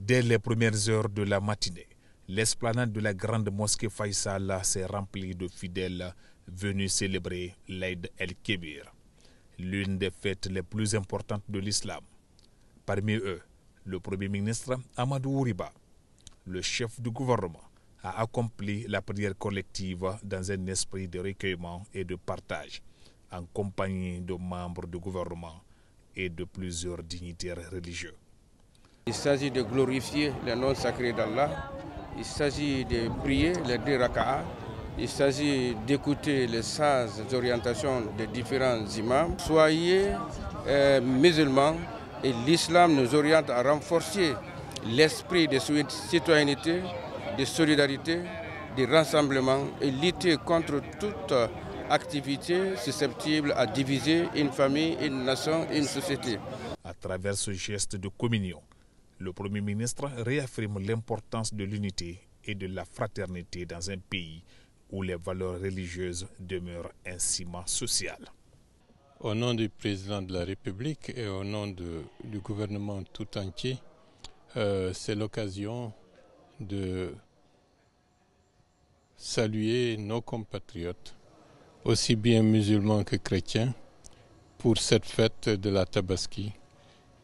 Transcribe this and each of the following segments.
Dès les premières heures de la matinée, l'esplanade de la grande mosquée Faisal s'est remplie de fidèles venus célébrer l'Aïd el-Kébir, l'une des fêtes les plus importantes de l'islam. Parmi eux, le Premier ministre Amadou Ouriba, le chef du gouvernement, a accompli la prière collective dans un esprit de recueillement et de partage, en compagnie de membres du gouvernement et de plusieurs dignitaires religieux. Il s'agit de glorifier le nom sacré d'Allah, il s'agit de prier les 2 raka'a, il s'agit d'écouter les sages orientations des différents imams. Soyez musulmans et l'islam nous oriente à renforcer l'esprit de citoyenneté, de solidarité, de rassemblement et lutter contre toute activité susceptible à diviser une famille, une nation, une société. À travers ce geste de communion, le Premier ministre réaffirme l'importance de l'unité et de la fraternité dans un pays où les valeurs religieuses demeurent un ciment social. Au nom du président de la République et au nom du gouvernement tout entier, c'est l'occasion de saluer nos compatriotes, aussi bien musulmans que chrétiens, pour cette fête de la Tabaski,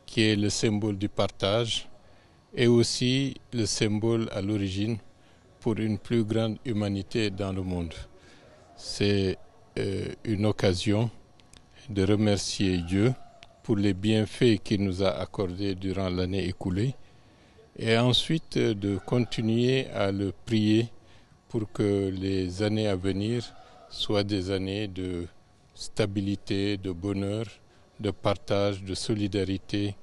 qui est le symbole du partage et aussi le symbole à l'origine pour une plus grande humanité dans le monde. C'est une occasion de remercier Dieu pour les bienfaits qu'il nous a accordés durant l'année écoulée et ensuite de continuer à le prier pour que les années à venir soient des années de stabilité, de bonheur, de partage, de solidarité,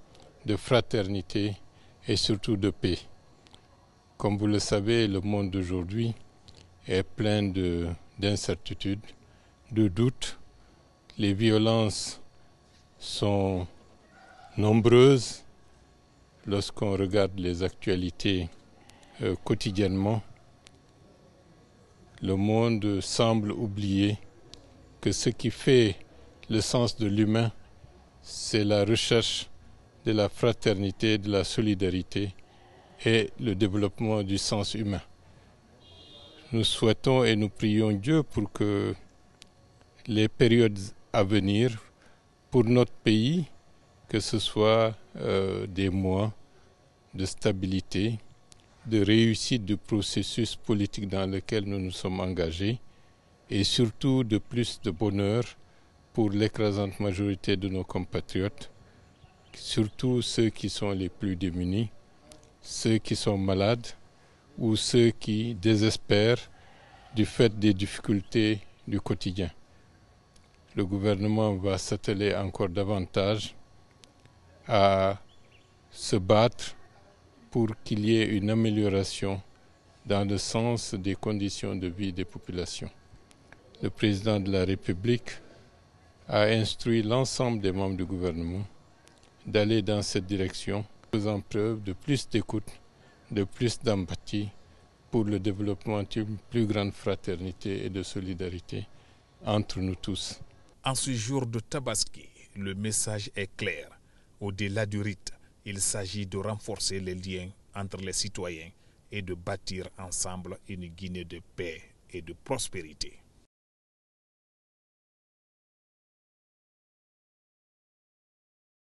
de fraternité et surtout de paix. Comme vous le savez, le monde d'aujourd'hui est plein d'incertitudes, de doutes. Les violences sont nombreuses lorsqu'on regarde les actualités quotidiennement. Le monde semble oublier que ce qui fait le sens de l'humain, c'est la recherche de la fraternité, de la solidarité et le développement du sens humain. Nous souhaitons et nous prions Dieu pour que les périodes à venir pour notre pays, que ce soit des mois de stabilité, de réussite du processus politique dans lequel nous nous sommes engagés et surtout de plus de bonheur pour l'écrasante majorité de nos compatriotes, surtout ceux qui sont les plus démunis, ceux qui sont malades ou ceux qui désespèrent du fait des difficultés du quotidien. Le gouvernement va s'atteler encore davantage à se battre pour qu'il y ait une amélioration dans le sens des conditions de vie des populations. Le président de la République a instruit l'ensemble des membres du gouvernement d'aller dans cette direction, faisant preuve de plus d'écoute, de plus d'empathie pour le développement d'une plus grande fraternité et de solidarité entre nous tous. En ce jour de Tabaski, le message est clair. Au-delà du rite, il s'agit de renforcer les liens entre les citoyens et de bâtir ensemble une Guinée de paix et de prospérité.